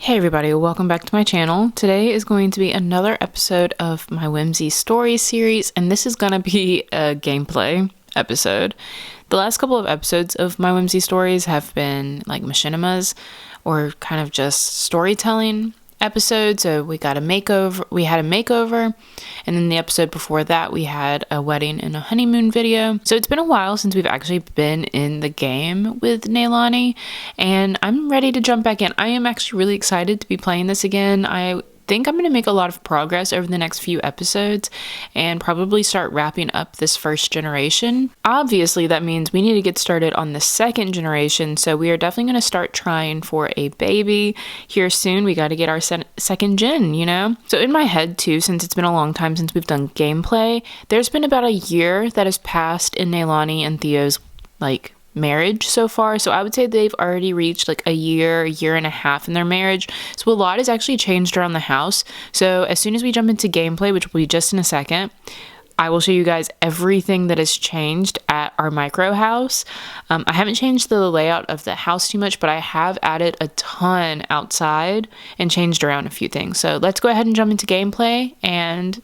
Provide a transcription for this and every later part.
Hey everybody, welcome back to my channel. Today is going to be another episode of my Whimsy story series, and this is going to be a gameplay episode. The last couple of episodes of my Whimsy stories have been like machinimas or kind of just storytelling episodes. So we had a makeover, and then the episode before that we had a wedding and a honeymoon video. So it's been a while since we've actually been in the game with Nalani, and I'm ready to jump back in. I am actually really excited to be playing this again. I think I'm going to make a lot of progress over the next few episodes and probably start wrapping up this first generation. Obviously, that means we need to get started on the second generation, so we are definitely going to start trying for a baby here soon. We got to get our second gen, you know? So in my head too, since it's been a long time since we've done gameplay, there's been about a year that has passed in Nalani and Theo's marriage so far. So I would say they've already reached like a year and a half in their marriage. So a lot has actually changed around the house. So as soon as we jump into gameplay, which will be just in a second, I will show you guys everything that has changed at our micro house. I haven't changed the layout of the house too much, but I have added a ton outside and changed around a few things. So let's go ahead and jump into gameplay and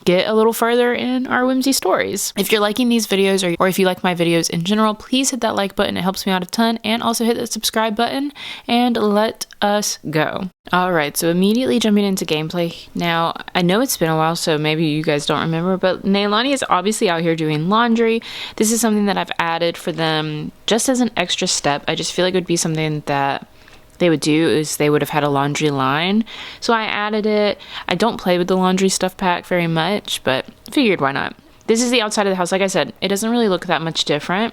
get a little further in our Whimsy stories. If you're liking these videos or if you like my videos in general, please hit that like button. It helps me out a ton. And also hit the subscribe button and let us go. Alright, so immediately jumping into gameplay. Now, I know it's been a while, so maybe you guys don't remember, but Nalani is obviously out here doing laundry. This is something that I've added for them just as an extra step. I just feel like it would be something that they would do is they would have had a laundry line. So I added it. I don't play with the laundry stuff pack very much, but figured why not. This is the outside of the house. Like I said, it doesn't really look that much different.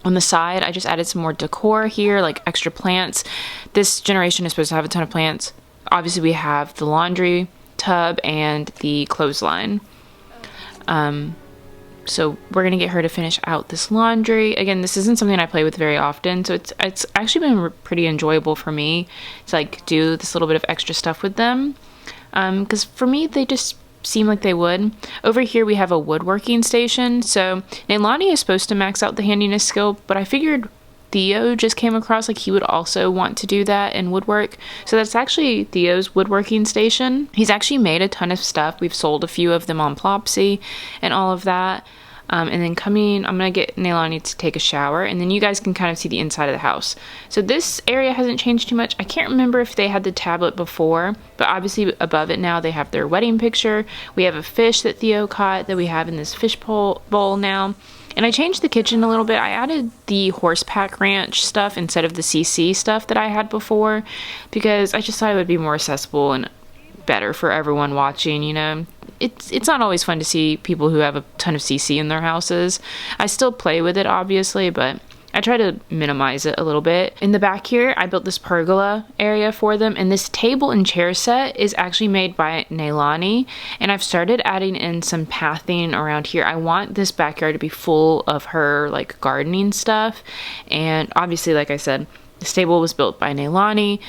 On the side, I just added some more decor here, like extra plants. This generation is supposed to have a ton of plants. Obviously, we have the laundry tub and the clothesline. So we're going to get her to finish out this laundry. Again, this isn't something I play with very often, so it's actually been pretty enjoyable for me to like do this little bit of extra stuff with them. Because for me, they just seem like they would. Over here, we have a woodworking station. So Nalani is supposed to max out the handiness skill, but I figured Theo just came across like he would also want to do that in woodwork. So that's actually Theo's woodworking station. He's actually made a ton of stuff. We've sold a few of them on Plopsy and all of that. And then I'm going to get Nalani to take a shower, and then you guys can kind of see the inside of the house. So this area hasn't changed too much. I can't remember if they had the tablet before, but obviously above it now they have their wedding picture. We have a fish that Theo caught that we have in this fish bowl now. And I changed the kitchen a little bit. I added the Horsepack Ranch stuff instead of the CC stuff that I had before because I just thought it would be more accessible and better for everyone watching, you know. It's not always fun to see people who have a ton of CC in their houses. I still play with it, obviously, but I try to minimize it a little bit. In the back here, I built this pergola area for them, and this table and chair set is actually made by Nalani, and I've started adding in some pathing around here. I want this backyard to be full of her like gardening stuff, and obviously, like I said, this table was built by Nalani.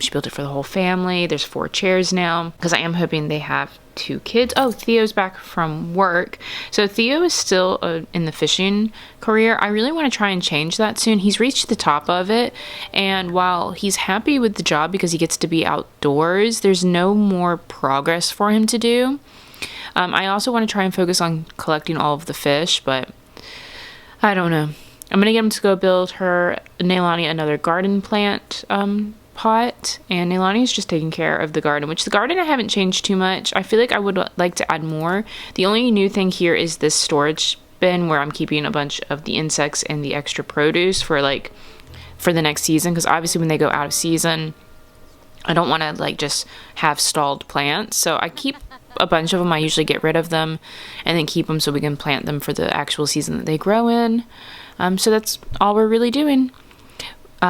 She built it for the whole family. There's 4 chairs now because I am hoping they have 2 kids. Oh, Theo's back from work. So Theo is still in the fishing career. I really want to try and change that soon. He's reached the top of it, and while he's happy with the job because he gets to be outdoors, there's no more progress for him to do. I also want to try and focus on collecting all of the fish, but I don't know. I'm going to get him to go build Nalani another garden plant pot, and Nalani is just taking care of the garden, which the garden I haven't changed too much. I feel like I would like to add more. The only new thing here is this storage bin where I'm keeping a bunch of the insects and the extra produce for the next season, because obviously when they go out of season, I don't want to just have stalled plants. So I keep a bunch of them. I usually get rid of them and then keep them so we can plant them for the actual season that they grow in. So that's all we're really doing.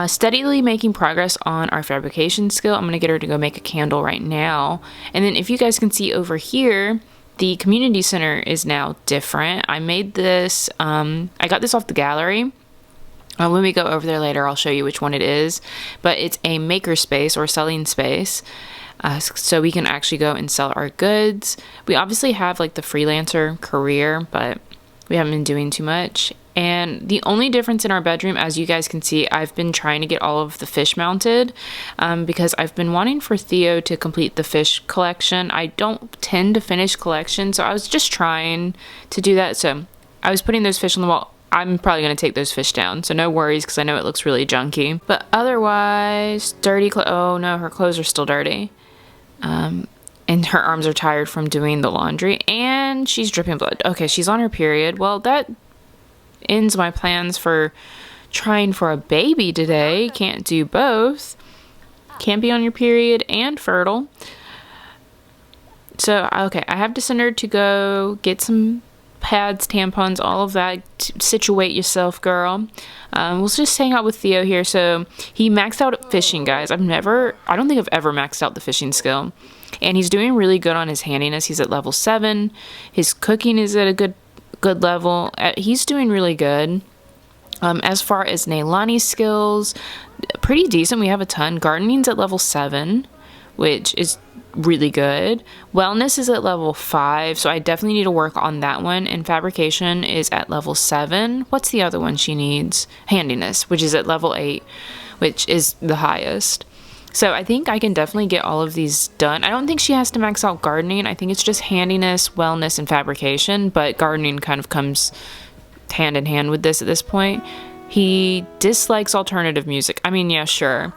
Steadily making progress on our fabrication skill. I'm going to get her to go make a candle right now. And then if you guys can see over here, the community center is now different. I made this, I got this off the gallery. When we go over there later, I'll show you which one it is. But it's a maker space or selling space. So we can actually go and sell our goods. We obviously have the freelancer career, but we haven't been doing too much. And the only difference in our bedroom, as you guys can see, I've been trying to get all of the fish mounted because I've been wanting for Theo to complete the fish collection. I don't tend to finish collection, so I was just trying to do that. So I was putting those fish on the wall. I'm probably going to take those fish down, so no worries because I know it looks really junky. But otherwise, dirty clothes. Oh no, her clothes are still dirty. And her arms are tired from doing the laundry, and she's dripping blood. Okay, she's on her period. Well, that ends my plans for trying for a baby today. Can't do both. Can't be on your period and fertile. So, okay, I have to send her to go get some pads, tampons, all of that. Situate yourself, girl. We'll just hang out with Theo here. So, he maxed out at fishing, guys. I don't think I've ever maxed out the fishing skill. And he's doing really good on his handiness. He's at level 7. His cooking is at a good level. He's doing really good. As far as Nalani's skills, pretty decent. We have a ton. Gardening's at level 7, which is really good. Wellness is at level 5, so I definitely need to work on that one. And fabrication is at level 7. What's the other one she needs? Handiness, which is at level 8, which is the highest. So I think I can definitely get all of these done. I don't think she has to max out gardening. I think it's just handiness, wellness, and fabrication. But gardening kind of comes hand in hand with this at this point. He dislikes alternative music. I mean, yeah, sure.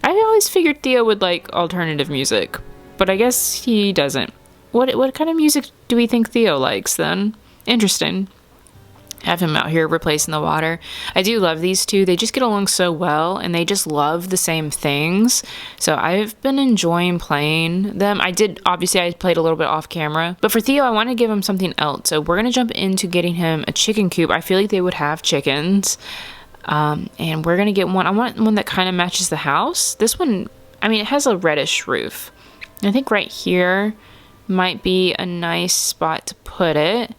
I always figured Theo would like alternative music, but I guess he doesn't. What kind of music do we think Theo likes then? Interesting. Have him out here replacing the water. I do love these two. They just get along so well, and they just love the same things. So I've been enjoying playing them. I played a little bit off camera. But for Theo, I want to give him something else. So we're going to jump into getting him a chicken coop. I feel like they would have chickens. And we're going to get one. I want one that kind of matches the house. This one, I mean, it has a reddish roof. I think right here might be a nice spot to put it.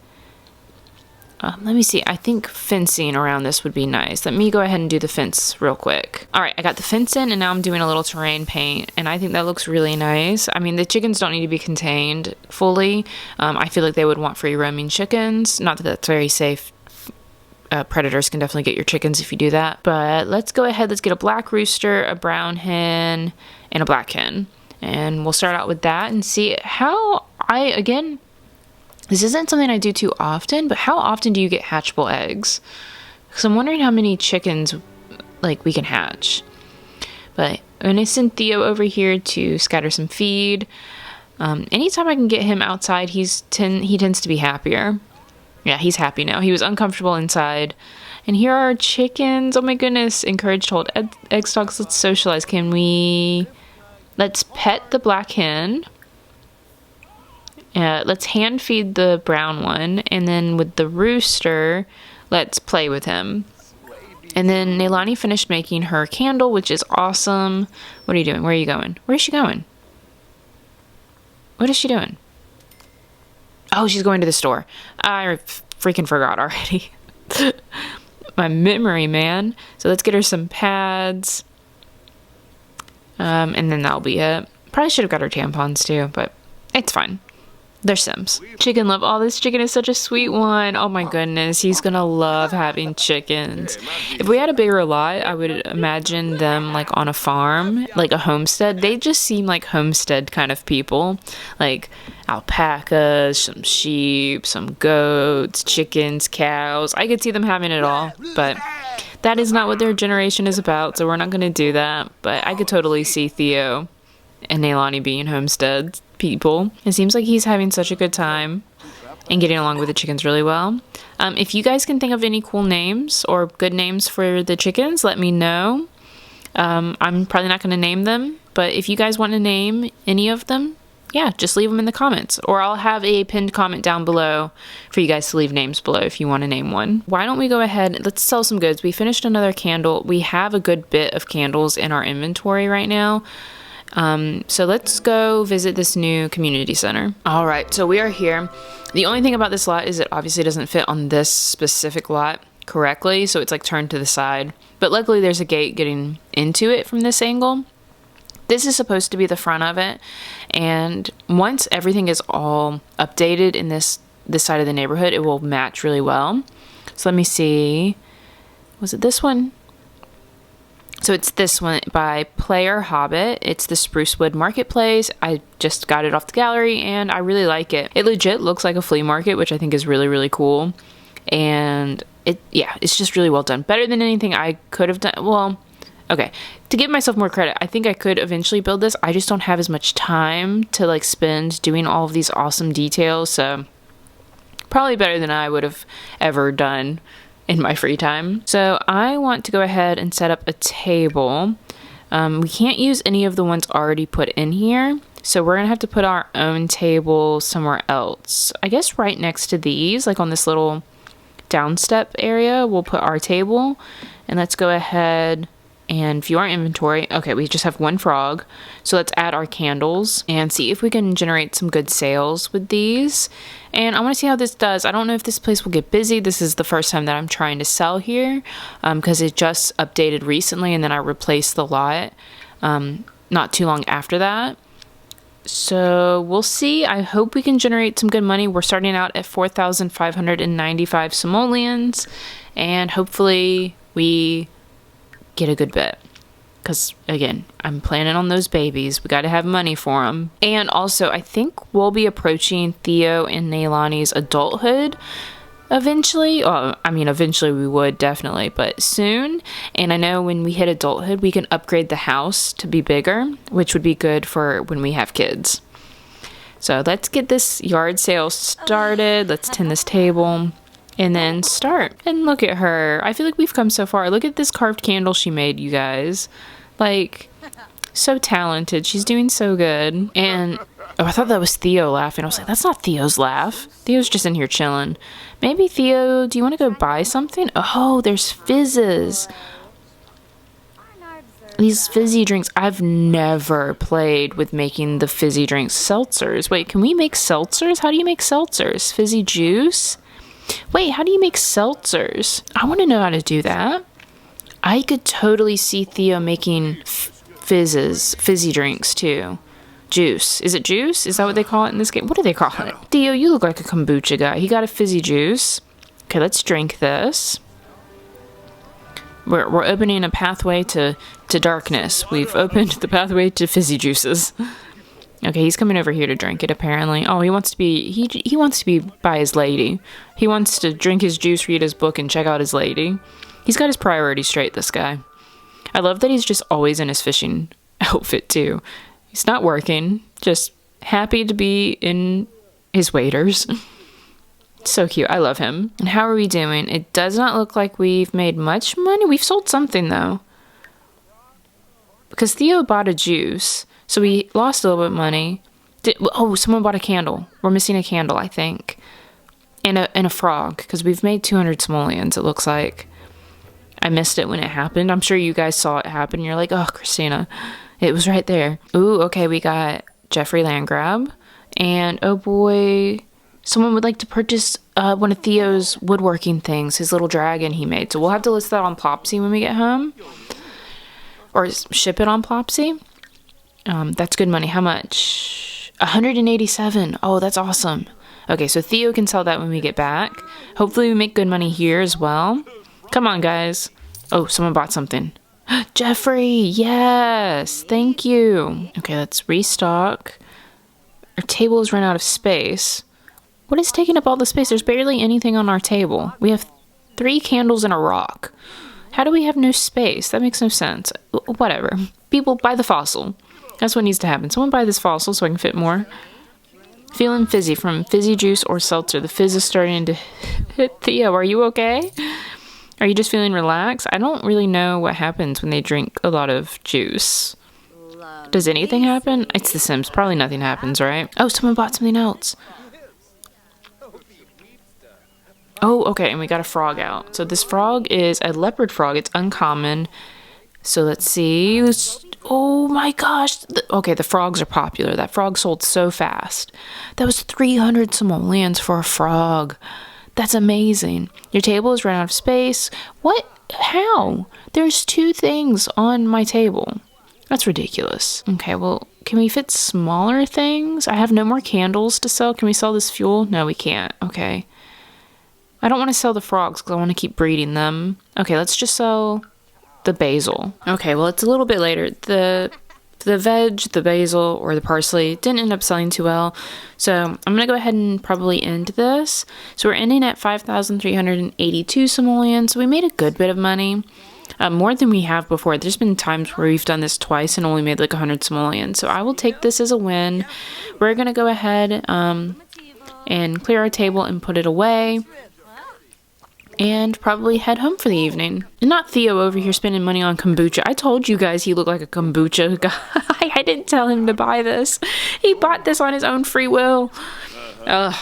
Let me see. I think fencing around this would be nice. Let me go ahead and do the fence real quick. All right, I got the fence in, and now I'm doing a little terrain paint, and I think that looks really nice. I mean, the chickens don't need to be contained fully. I feel like they would want free roaming chickens. Not that that's very safe. Predators can definitely get your chickens if you do that. But let's go ahead. Let's get a black rooster, a brown hen, and a black hen. And we'll start out with that and see how this isn't something I do too often, but how often do you get hatchable eggs? Because I'm wondering how many chickens, we can hatch. But I'm going to send Theo over here to scatter some feed. Anytime I can get him outside, he tends to be happier. Yeah, he's happy now. He was uncomfortable inside. And here are our chickens. Oh my goodness. Encouraged to hold egg stalks. Let's socialize. Let's pet the black hen. Let's hand feed the brown one, and then with the rooster, let's play with him. And then Nalani finished making her candle, which is awesome. What are you doing? Where are you going? Where is she going? What is she doing? Oh, she's going to the store. I freaking forgot already. My memory, man. So let's get her some pads. And then that'll be it. Probably should have got her tampons too, but it's fine. They're Sims. Chicken love. Oh, this chicken is such a sweet one. Oh my goodness. He's gonna love having chickens. If we had a bigger lot, I would imagine them on a farm, like a homestead. They just seem like homestead kind of people. Like alpacas, some sheep, some goats, chickens, cows. I could see them having it all, but that is not what their generation is about, so we're not gonna do that. But I could totally see Theo and Nalani being homestead people. It seems like he's having such a good time and getting along with the chickens really well. If you guys can think of any cool names or good names for the chickens, let me know. I'm probably not going to name them, but if you guys want to name any of them, yeah, just leave them in the comments, or I'll have a pinned comment down below for you guys to leave names below if you want to name one. Why don't we go ahead, let's sell some goods. We finished another candle. We have a good bit of candles in our inventory right now. So let's go visit this new community center. All right, so we are here. The only thing about this lot is it obviously doesn't fit on this specific lot correctly, so it's turned to the side. But luckily there's a gate getting into it from this angle. This is supposed to be the front of it, and once everything is all updated in this side of the neighborhood, it will match really well. So let me see. Was it this one? So it's this one by Player Hobbit. It's the Sprucewood Marketplace. I just got it off the gallery and I really like it. It legit looks like a flea market, which I think is really, really cool. And it's just really well done. Better than anything I could have done. Well, okay. To give myself more credit, I think I could eventually build this. I just don't have as much time to like spend doing all of these awesome details. So probably better than I would have ever done in my free time. So I want to go ahead and set up a table. We can't use any of the ones already put in here. So we're gonna have to put our own table somewhere else. I guess right next to these, like on this little downstep area, we'll put our table. And let's go ahead and view our inventory. Okay, we just have one frog. So let's add our candles and see if we can generate some good sales with these. And I want to see how this does. I don't know if this place will get busy. This is the first time that I'm trying to sell here because it just updated recently and then I replaced the lot not too long after that. So we'll see. I hope we can generate some good money. We're starting out at 4,595 simoleons and hopefully we get a good bit. Because again, I'm planning on those babies. We got to have money for them. And also, I think we'll be approaching Theo and Nalani's adulthood eventually. Well, I mean, eventually we would definitely, but soon. And I know when we hit adulthood, we can upgrade the house to be bigger, which would be good for when we have kids. So let's get this yard sale started. Let's tend this table. And then start. And look at her. I feel like we've come so far. Look at this carved candle she made, you guys. Like, so talented. She's doing so good. And, oh, I thought that was Theo laughing. I was like, that's not Theo's laugh. Theo's just in here chilling. Maybe, Theo, do you want to go buy something? Oh, there's fizzes. These fizzy drinks. I've never played with making the fizzy drinks seltzers. Wait, can we make seltzers? How do you make seltzers? Fizzy juice? Wait, how do you make seltzers? I want to know how to do that. I could totally see Theo making fizzy drinks too. Juice. Is it juice? Is that what they call it in this game? What do they call it? Theo, you look like a kombucha guy. He got a fizzy juice. Okay, let's drink this. We're opening a pathway to darkness. We've opened the pathway to fizzy juices. Okay, he's coming over here to drink it, apparently. Oh, he wants to be by his lady. He wants to drink his juice, read his book, and check out his lady. He's got his priorities straight, this guy. I love that he's just always in his fishing outfit, too. He's not working, just happy to be in his waders. So cute. I love him. And how are we doing? It does not look like we've made much money. We've sold something, though. Because Theo bought a juice. So we lost a little bit of money. Someone bought a candle. We're missing a candle, I think. And a frog, because we've made 200 simoleons, it looks like. I missed it when it happened. I'm sure you guys saw it happen. You're like, oh, Christina, it was right there. Ooh, okay, we got Jeffrey Landgrab. And, oh boy, someone would like to purchase one of Theo's woodworking things, his little dragon he made. So we'll have to list that on Plopsy when we get home. Or ship it on Plopsy. That's good money. How much? 187. Oh, that's awesome. Okay, so Theo can sell that when we get back. Hopefully we make good money here as well. Come on, guys. Oh, someone bought something. Jeffrey, yes. Thank you. Okay, let's restock. Our table has run out of space. What is taking up all the space? There's barely anything on our table. We have 3 candles and a rock. How do we have no space? That makes no sense. Whatever. People, buy the fossil. That's what needs to happen. Someone buy this fossil so I can fit more. Feeling fizzy from fizzy juice or seltzer. The fizz is starting to hit. Theo, are you okay? Are you just feeling relaxed? I don't really know what happens when they drink a lot of juice. Does anything happen? It's The Sims. Probably nothing happens, right? Oh, someone bought something else. Oh, okay, and we got a frog out. So this frog is a leopard frog. It's uncommon. So let's see. Oh my gosh. Okay, the frogs are popular. That frog sold so fast. That was 300 simoleons for a frog. That's amazing. Your table has run out of space. What? How? There's 2 things on my table. That's ridiculous. Okay, well, can we fit smaller things? I have no more candles to sell. Can we sell this fuel? No, we can't. Okay. I don't want to sell the frogs because I want to keep breeding them. Okay, let's just sell the basil. Okay, well, it's a little bit later. The veg, the basil, or the parsley didn't end up selling too well. So I'm going to go ahead and probably end this. So we're ending at 5,382 simoleons. So we made a good bit of money. More than we have before. There's been times where we've done this twice and only made like 100 simoleons. So I will take this as a win. We're going to go ahead and clear our table and put it away. And probably head home for the evening. And not Theo over here spending money on kombucha. I told you guys he looked like a kombucha guy. I didn't tell him to buy this. He bought this on his own free will. Ugh.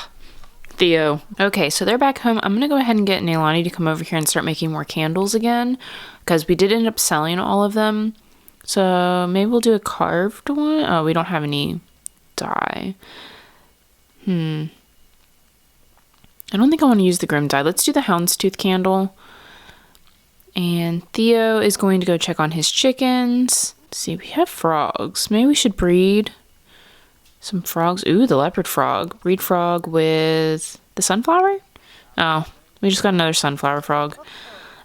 Theo. Okay, so they're back home. I'm going to go ahead and get Nalani to come over here and start making more candles again. Because we did end up selling all of them. So maybe we'll do a carved one. Oh, we don't have any dye. I don't think I want to use the grim dye. Let's do the houndstooth candle. And Theo is going to go check on his chickens. Let's see, we have frogs. Maybe we should breed some frogs. Ooh, the leopard frog. Breed frog with the sunflower? Oh, we just got another sunflower frog.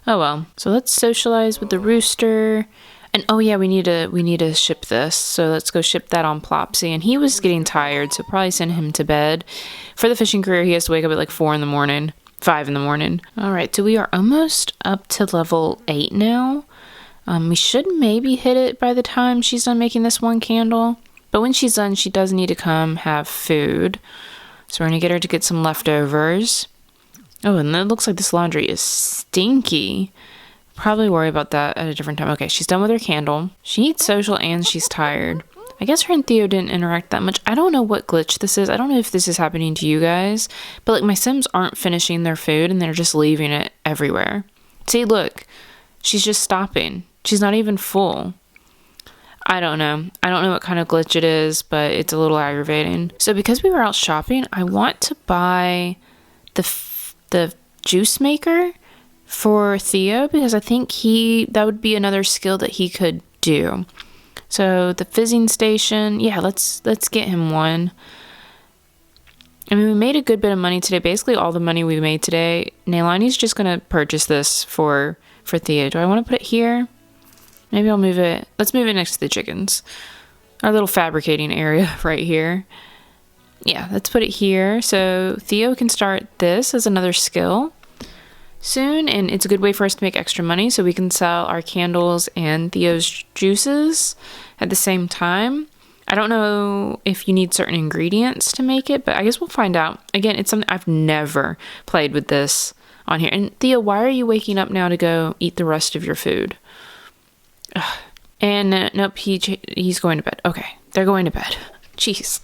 Oh well. So let's socialize with the rooster. And oh yeah, we need to ship this. So let's go ship that on Plopsy. And he was getting tired, so probably send him to bed. For the fishing career, he has to wake up at like 4 in the morning. 5 in the morning. Alright, so we are almost up to level 8 now. We should maybe hit it by the time she's done making this one candle. But when she's done, she does need to come have food. So we're going to get her to get some leftovers. Oh, and it looks like this laundry is stinky. Probably worry about that at a different time. Okay, she's done with her candle. She needs social and she's tired. I guess her and Theo didn't interact that much. I don't know what glitch this is. I don't know if this is happening to you guys. But like my Sims aren't finishing their food and they're just leaving it everywhere. See, look. She's just stopping. She's not even full. I don't know. I don't know what kind of glitch it is, but it's a little aggravating. So because we were out shopping, I want to buy the juice maker for Theo because I think that would be another skill that he could do. So the fizzing station, yeah, let's get him one. I mean, we made a good bit of money today. Basically, all the money we made today. Nalani's just gonna purchase this for Theo. Do I want to put it here? Maybe I'll move it. Let's move it next to the chickens. Our little fabricating area right here. Yeah, let's put it here. So Theo can start this as another skill soon, and it's a good way for us to make extra money so we can sell our candles and Theo's juices at the same time. I don't know if you need certain ingredients to make it, but I guess we'll find out. Again, it's something I've never played with this on here. And Theo, why are you waking up now to go eat the rest of your food? Ugh. And nope, he's going to bed. Okay, they're going to bed. Jeez.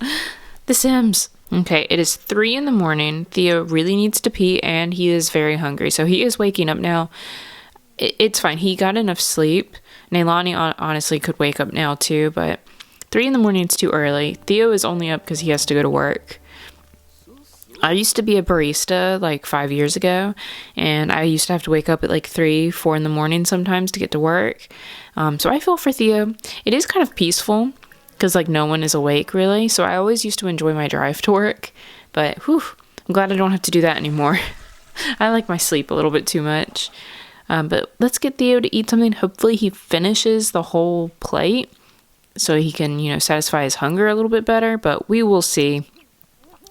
The Sims. Okay, it is 3 in the morning. Theo really needs to pee and he is very hungry. So he is waking up now. It's fine. He got enough sleep. Nalani honestly could wake up now too, but 3 in the morning is too early. Theo is only up because he has to go to work. I used to be a barista like 5 years ago, and I used to have to wake up at like 3, 4 in the morning sometimes to get to work. So I feel for Theo. It is kind of peaceful because like no one is awake really. So I always used to enjoy my drive to work, but whew, I'm glad I don't have to do that anymore. I like my sleep a little bit too much. But let's get Theo to eat something. Hopefully he finishes the whole plate so he can, satisfy his hunger a little bit better, but we will see.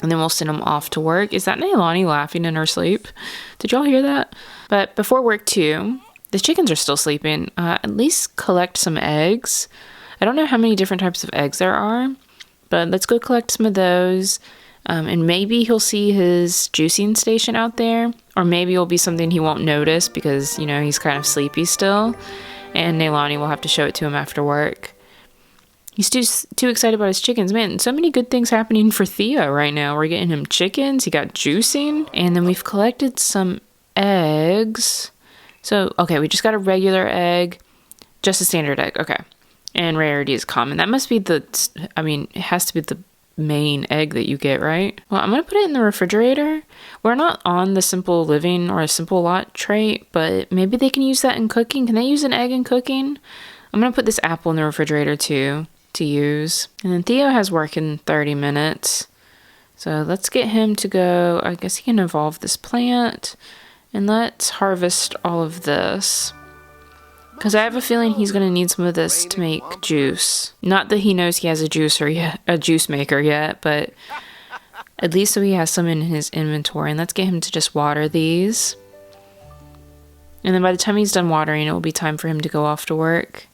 And then we'll send him off to work. Is that Nalani laughing in her sleep? Did y'all hear that? But before work too, the chickens are still sleeping. At least collect some eggs. I don't know how many different types of eggs there are, but let's go collect some of those. And maybe he'll see his juicing station out there, or maybe it'll be something he won't notice because, he's kind of sleepy still. And Nalani will have to show it to him after work. He's too excited about his chickens. Man, so many good things happening for Theo right now. We're getting him chickens. He got juicing. And then we've collected some eggs. So, okay, we just got a regular egg. Just a standard egg. Okay. And rarity is common. That must be it has to be the main egg that you get, right? Well, I'm going to put it in the refrigerator. We're not on the simple living or a simple lot trait, but maybe they can use that in cooking. Can they use an egg in cooking? I'm going to put this apple in the refrigerator too. To use. And then Theo has work in 30 minutes. So let's get him to go. I guess he can evolve this plant. And let's harvest all of this. Because I have a feeling he's going to need some of this to make juice. Not that he knows he has a juice maker yet, but at least so he has some in his inventory. And let's get him to just water these. And then by the time he's done watering, it will be time for him to go off to work.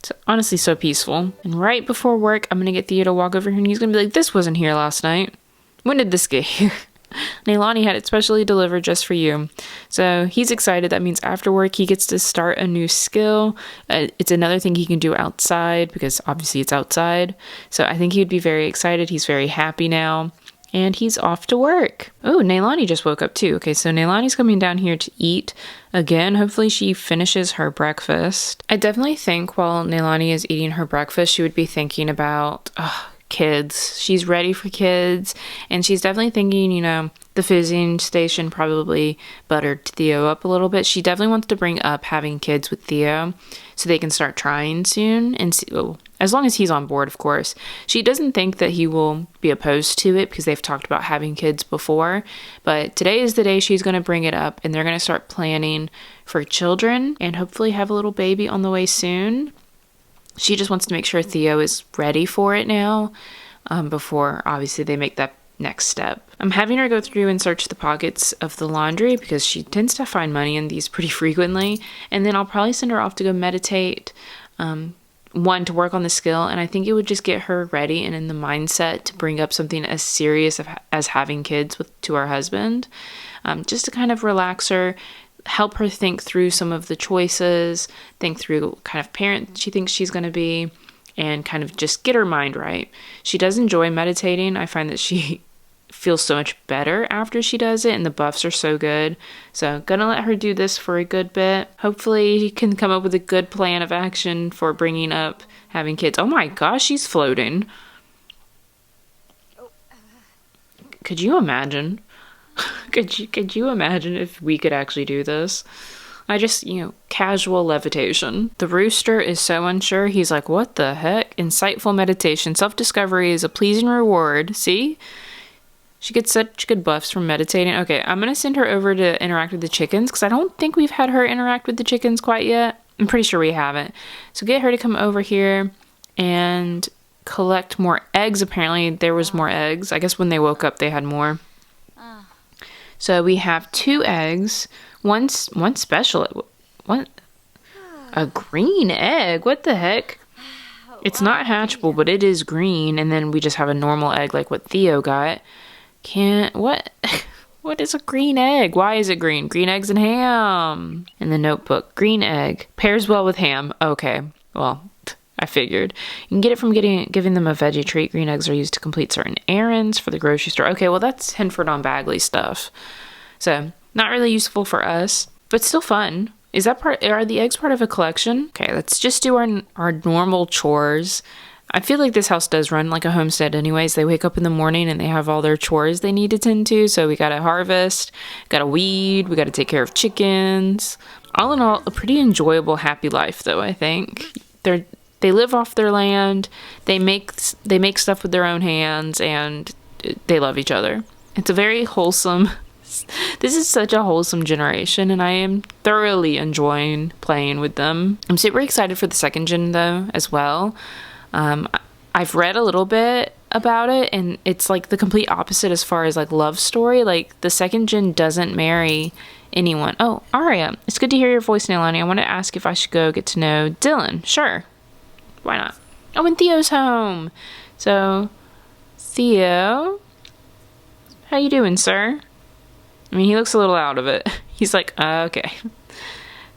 It's honestly so peaceful. And right before work, I'm going to get Theo to walk over here and he's going to be like, this wasn't here last night. When did this get here? Nalani had it specially delivered just for you. So he's excited. That means after work he gets to start a new skill. It's another thing he can do outside because obviously it's outside. So I think he would be very excited. He's very happy now. And he's off to work. Oh, Nalani just woke up too. Okay, so Nalani's coming down here to eat. Again, hopefully she finishes her breakfast. I definitely think while Nalani is eating her breakfast, she would be thinking about kids. She's ready for kids. And she's definitely thinking, you know, the fizzing station probably buttered Theo up a little bit. She definitely wants to bring up having kids with Theo so they can start trying soon. And see, as long as he's on board, of course. She doesn't think that he will be opposed to it because they've talked about having kids before. But today is the day she's going to bring it up and they're going to start planning for children and hopefully have a little baby on the way soon. She just wants to make sure Theo is ready for it now before obviously they make that next step. I'm having her go through and search the pockets of the laundry because she tends to find money in these pretty frequently. And then I'll probably send her off to go meditate. One, to work on the skill, and I think it would just get her ready and in the mindset to bring up something as serious as having kids to her husband, just to kind of relax her, help her think through some of the choices, think through what kind of parent she thinks she's going to be, and kind of just get her mind right. She does enjoy meditating. I find that she feels so much better after she does it, and the buffs are so good. So gonna let her do this for a good bit. Hopefully he can come up with a good plan of action for bringing up having kids. Oh my gosh, she's floating. Could you imagine? Could you imagine if we could actually do this? I just, casual levitation. The rooster is so unsure. He's like, what the heck? Insightful meditation. Self-discovery is a pleasing reward. See? She gets such good buffs from meditating. Okay, I'm going to send her over to interact with the chickens because I don't think we've had her interact with the chickens quite yet. I'm pretty sure we haven't. So get her to come over here and collect more eggs. Apparently there was more eggs. I guess when they woke up they had more. So we have 2 eggs. One special. What? A green egg? What the heck? It's not hatchable, but it is green. And then we just have a normal egg like what Theo got. What? What is a green egg? Why is it green? Green eggs and ham. In the notebook, green egg. Pairs well with ham. Okay, well, I figured. You can get it from giving them a veggie treat. Green eggs are used to complete certain errands for the grocery store. Okay, well, that's Henford on Bagley stuff. So, not really useful for us, but still fun. Are the eggs part of a collection? Okay, let's just do our normal chores. I feel like this house does run like a homestead anyways. They wake up in the morning and they have all their chores they need to tend to. So we gotta harvest, gotta weed, we gotta take care of chickens. All in all, a pretty enjoyable, happy life though, I think. They live off their land, they make stuff with their own hands, and they love each other. It's a very wholesome... This is such a wholesome generation, and I am thoroughly enjoying playing with them. I'm super excited for the second gen, though, as well. I've read a little bit about it, and it's like the complete opposite as far as like love story. Like the second gen doesn't marry anyone. Oh, Aria, it's good to hear your voice, Nalani. I want to ask if I should go get to know Dylan. Sure. Why not? Oh, and Theo's home. So, Theo, how you doing, sir? I mean, he looks a little out of it. He's like, okay.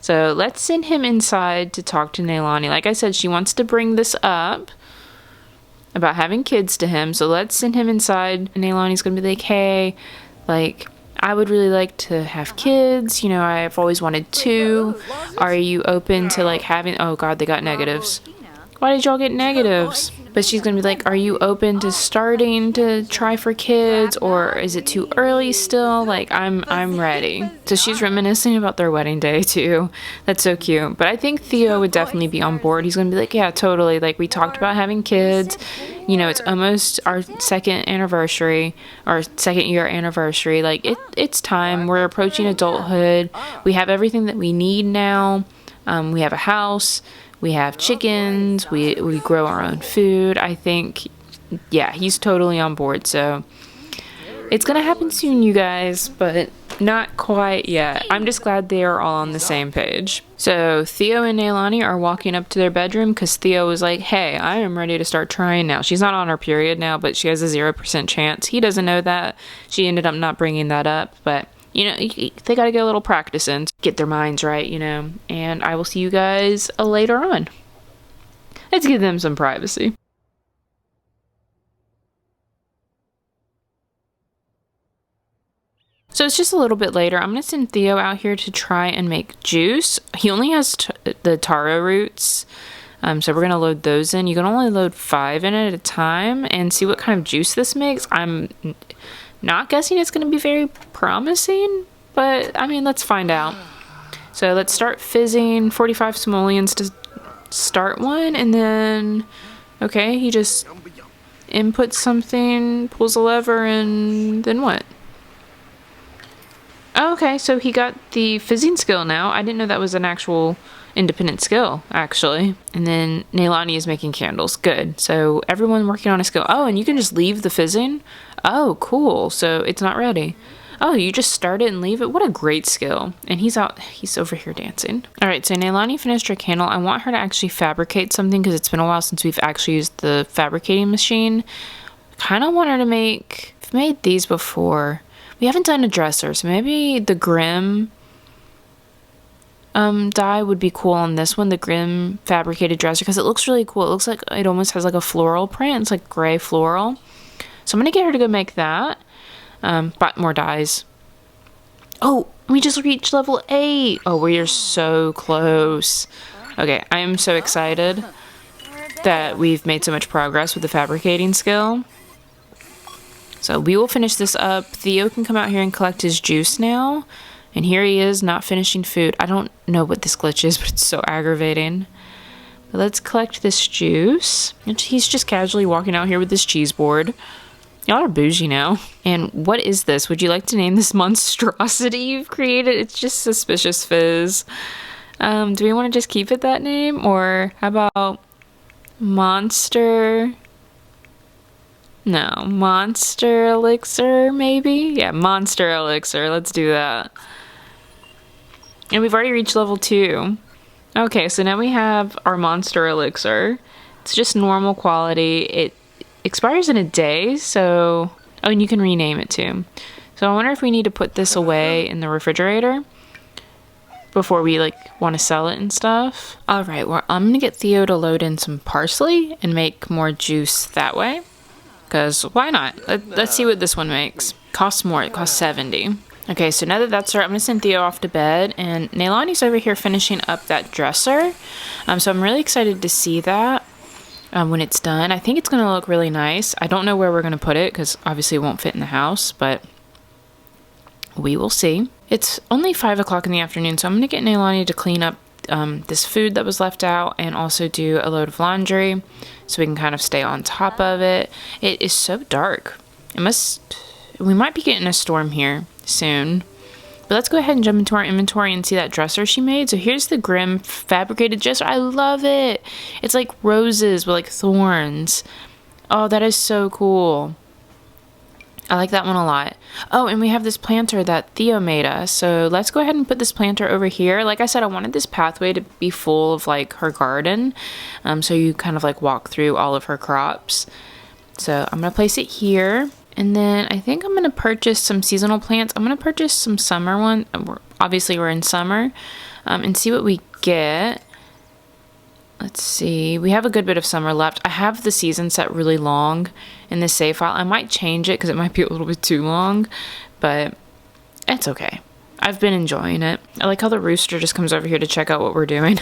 So let's send him inside to talk to Nalani. Like I said, she wants to bring this up about having kids to him. So let's send him inside. And Nalani's going to be like, hey, like, I would really like to have kids. I've always wanted to. Are you open to, like, having... Oh, God, they got negatives. why did y'all get negatives? But she's gonna be like, are you open to starting to try for kids, or is it too early still? Like, I'm ready. So she's reminiscing about their wedding day too. That's so cute. But I think Theo would definitely be on board. He's gonna be like, yeah, totally. Like, we talked about having kids. You know, it's almost our second year anniversary. Like, it's time. We're approaching adulthood. We have everything that we need now. We have a house. We have chickens. We grow our own food. I think, yeah, he's totally on board. So it's going to happen soon, you guys, but not quite yet. I'm just glad they are all on the same page. So Theo and Nalani are walking up to their bedroom because Theo was like, hey, I am ready to start trying now. She's not on her period now, but she has a 0% chance. He doesn't know that. She ended up not bringing that up, but you know, they got to get a little practice in to get their minds right, you know. And I will see you guys later on. Let's give them some privacy. So it's just a little bit later. I'm going to send Theo out here to try and make juice. He only has the taro roots. So we're going to load those in. You can only load 5 in at a time and see what kind of juice this makes. I'm not guessing it's going to be very promising, but I mean, let's find out. So let's start fizzing. 45 simoleons to start one, and then, okay, he just inputs something, pulls a lever, and then what? Okay, so he got the fizzing skill now. I didn't know that was an actual independent skill, actually. And then Nalani is making candles. Good. So everyone working on a skill. Oh, and you can just leave the fizzing? Oh, cool. So it's not ready. Oh, you just start it and leave it? What a great skill. And he's over here dancing. All right, so Nalani finished her candle. I want her to actually fabricate something because it's been a while since we've actually used the fabricating machine. Kind of want her to make... I've made these before. We haven't done a dresser, so maybe the Grimm dye would be cool on this one, the Grimm fabricated dresser, because it looks really cool. It looks like it almost has like a floral print. It's like gray floral. So I'm going to get her to go make that. Bought more dyes. Oh, we just reached level 8. Oh, we are so close. Okay, I am so excited that we've made so much progress with the fabricating skill. So we will finish this up. Theo can come out here and collect his juice now. And here he is, not finishing food. I don't know what this glitch is, but it's so aggravating. But let's collect this juice. And he's just casually walking out here with this cheese board. Y'all are bougie now. And what is this? Would you like to name this monstrosity you've created? It's just Suspicious Fizz. Do we want to just keep it that name? Or how about Monster... No, Monster Elixir, maybe? Yeah, Monster Elixir. Let's do that. And we've already reached level 2. Okay, so now we have our Monster Elixir. It's just normal quality. It expires in a day, so... Oh, and you can rename it too. So I wonder if we need to put this away in the refrigerator before we, like, want to sell it and stuff. Alright, well, I'm going to get Theo to load in some parsley and make more juice that way. Because why not? Let's see what this one makes. Costs more. It costs 70. Okay, so now that that's her, I'm going to send Theo off to bed. And Nalani's over here finishing up that dresser. So I'm really excited to see that when it's done. I think it's going to look really nice. I don't know where we're going to put it because obviously it won't fit in the house. But we will see. It's only 5 o'clock in the afternoon. So I'm going to get Nalani to clean up this food that was left out and also do a load of laundry so we can kind of stay on top of it. It is so dark. We might be getting a storm here soon. But let's go ahead and jump into our inventory and see that dresser she made. So here's the Grimm fabricated dresser. I love it. It's like roses with like thorns. Oh, that is so cool. I like that one a lot. Oh, and we have this planter that Theo made us. So let's go ahead and put this planter over here. Like I said, I wanted this pathway to be full of like her garden. So you kind of like walk through all of her crops. So I'm going to place it here. And then I think I'm going to purchase some seasonal plants. I'm going to purchase some summer ones. Obviously we're in summer. And see what we get. Let's see. We have a good bit of summer left. I have the season set really long in this save file. I might change it because it might be a little bit too long, but it's okay. I've been enjoying it. I like how the rooster just comes over here to check out what we're doing.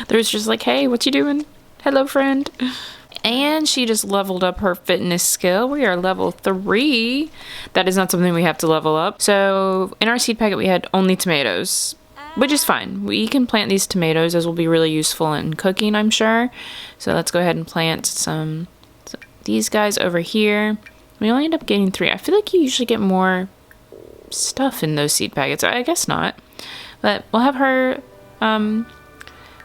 The rooster's like, hey, what you doing? Hello, friend. And she just leveled up her fitness skill. We are level 3. That is not something we have to level up. So in our seed packet, we had only tomatoes, which is fine. We can plant these tomatoes, as will be really useful in cooking, I'm sure. So let's go ahead and plant some these guys over here. We only end up getting 3. I feel like you usually get more stuff in those seed packets. I guess not. But we'll have her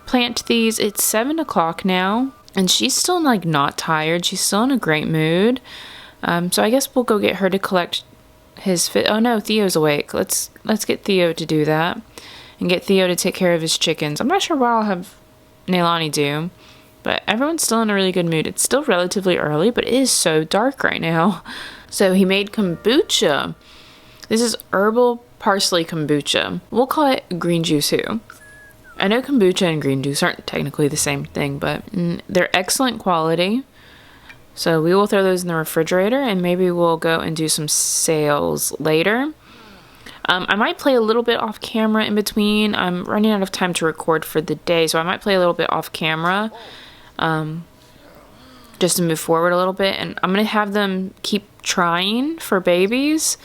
plant these. It's 7 o'clock now. And she's still, like, not tired. She's still in a great mood. So I guess we'll go get her to collect his oh, no, Theo's awake. Let's get Theo to do that. And get Theo to take care of his chickens. I'm not sure what I'll have Nalani do. But everyone's still in a really good mood. It's still relatively early, but it is so dark right now. So he made kombucha. This is herbal parsley kombucha. We'll call it green juice too. I know kombucha and green juice aren't technically the same thing, but they're excellent quality. So we will throw those in the refrigerator, and maybe we'll go and do some sales later. I might play a little bit off camera in between. I'm running out of time to record for the day, so I might play a little bit off camera just to move forward a little bit. And I'm going to have them keep trying for babies.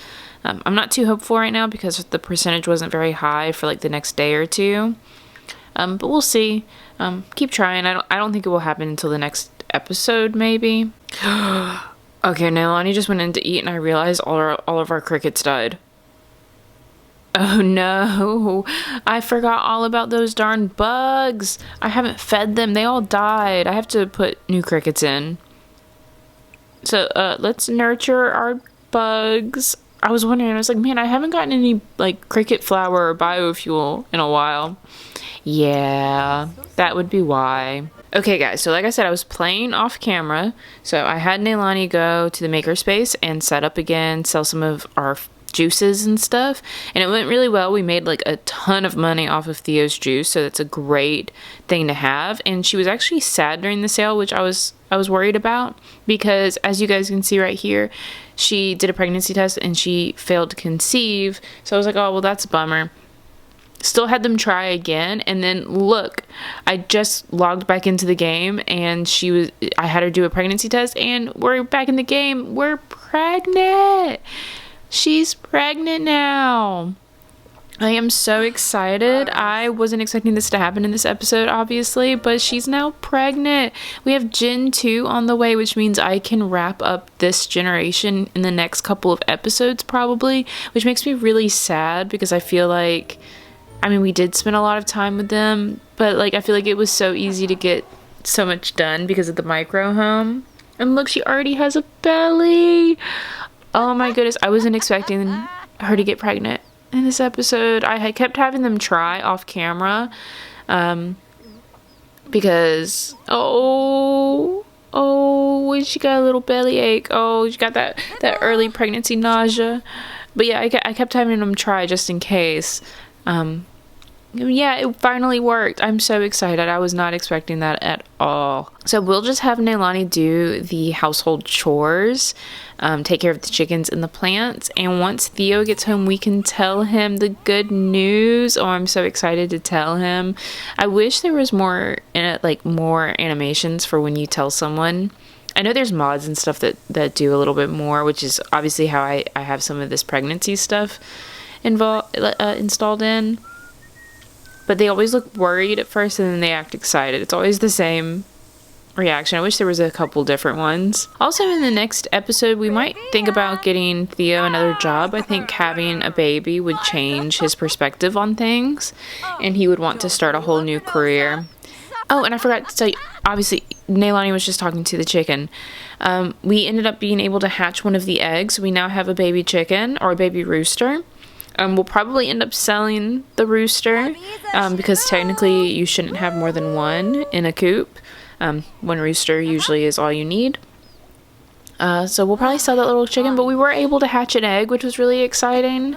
I'm not too hopeful right now because the percentage wasn't very high for like the next day or two. But we'll see. Keep trying. I don't think it will happen until the next episode, maybe. Okay, Nalani just went in to eat, and I realized all of our crickets died. Oh no, I forgot all about those darn bugs. I haven't fed them. They all died. I have to put new crickets in. So, let's nurture our bugs. I was wondering, I was like, man, I haven't gotten any, like, cricket flour or biofuel in a while. Yeah, that would be why. Okay, guys, so like I said, I was playing off camera. So I had Nalani go to the makerspace and set up again, sell some of our juices and stuff. And it went really well. We made like a ton of money off of Theo's juice. So that's a great thing to have. And she was actually sad during the sale, which I was worried about. Because as you guys can see right here, she did a pregnancy test and she failed to conceive. So I was like, oh, well, that's a bummer. Still had them try again, and then look, I just logged back into the game, and I had her do a pregnancy test, and we're back in the game. We're pregnant. She's pregnant now. I am so excited. I wasn't expecting this to happen in this episode, obviously, but she's now pregnant. We have Gen 2 on the way, which means I can wrap up this generation in the next couple of episodes, probably, which makes me really sad because I feel like, I mean, we did spend a lot of time with them, but like I feel like it was so easy to get so much done because of the micro home. And look, she already has a belly. Oh my goodness, I wasn't expecting her to get pregnant in this episode. I had kept having them try off camera because she got a little belly ache. Oh, she got that early pregnancy nausea. But yeah, I kept having them try just in case. Yeah, it finally worked. I'm so excited. I was not expecting that at all. So we'll just have Nalani do the household chores, take care of the chickens and the plants. And once Theo gets home, we can tell him the good news. Oh, I'm so excited to tell him. I wish there was more animations for when you tell someone. I know there's mods and stuff that do a little bit more, which is obviously how I have some of this pregnancy stuff installed in. But they always look worried at first and then they act excited. It's always the same reaction. I wish there was a couple different ones. Also, in the next episode, we might think about getting Theo another job. I think having a baby would change his perspective on things, and he would want to start a whole new career. Oh, and I forgot to tell you, obviously, Nalani was just talking to the chicken. We ended up being able to hatch one of the eggs. We now have a baby chicken, or a baby rooster. We'll probably end up selling the rooster because technically you shouldn't have more than one in a coop. One rooster usually is all you need. So we'll probably sell that little chicken, but we were able to hatch an egg, which was really exciting.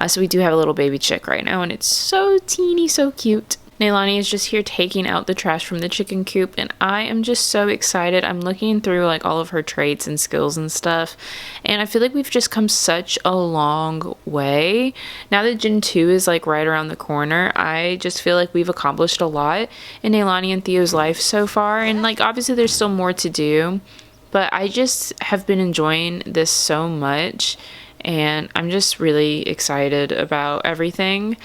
So we do have a little baby chick right now, and it's so teeny, so cute. Nalani is just here taking out the trash from the chicken coop, and I am just so excited. I'm looking through like all of her traits and skills and stuff, and I feel like we've just come such a long way. Now that Gen 2 is like right around the corner, I just feel like we've accomplished a lot in Nalani and Theo's life so far, and like obviously there's still more to do, but I just have been enjoying this so much. And I'm just really excited about everything.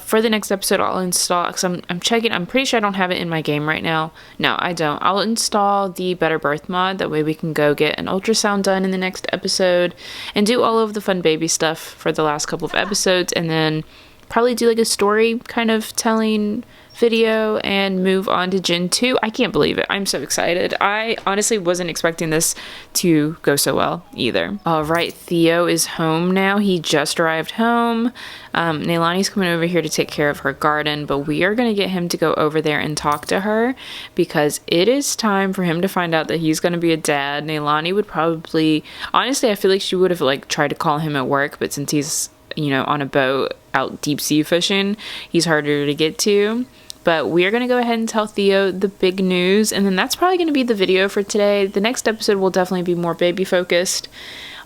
For the next episode, I'll install, because I'm checking, I'm pretty sure I don't have it in my game right now. No, I don't. I'll install the Better Birth mod. That way we can go get an ultrasound done in the next episode and do all of the fun baby stuff for the last couple of episodes, and then probably do like a story kind of telling video and move on to Gen 2. I can't believe it. I'm so excited. I honestly wasn't expecting this to go so well either. All right, Theo is home now. He just arrived home. Nalani's coming over here to take care of her garden, but we are going to get him to go over there and talk to her because it is time for him to find out that he's going to be a dad. Nalani would probably, honestly, I feel like she would have like tried to call him at work, but since he's, you know, on a boat out deep sea fishing, he's harder to get to. But we are going to go ahead and tell Theo the big news, and then that's probably going to be the video for today. The next episode will definitely be more baby focused.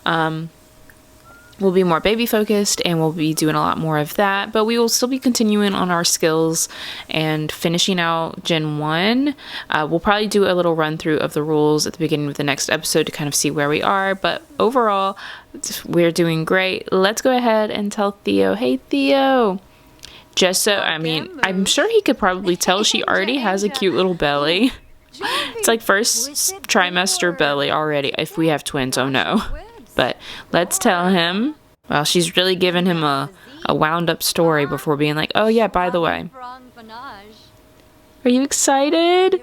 And we'll be doing a lot more of that, but we will still be continuing on our skills and finishing out Gen 1. We'll probably do a little run through of the rules at the beginning of the next episode to kind of see where we are, but overall, we're doing great. Let's go ahead and tell Theo, hey Theo! Just so, I mean, I'm sure he could probably tell she already has a cute little belly. It's like first trimester belly already, if we have twins, oh no. But let's tell him. Well, she's really giving him a wound up story before being like, oh yeah, by the way. Are you excited?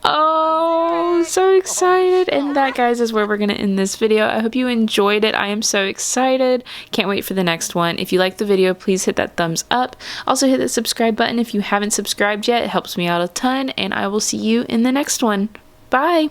Oh, so excited. And that, guys, is where we're going to end this video. I hope you enjoyed it. I am so excited. Can't wait for the next one. If you liked the video, please hit that thumbs up. Also hit the subscribe button if you haven't subscribed yet. It helps me out a ton, and I will see you in the next one. Bye.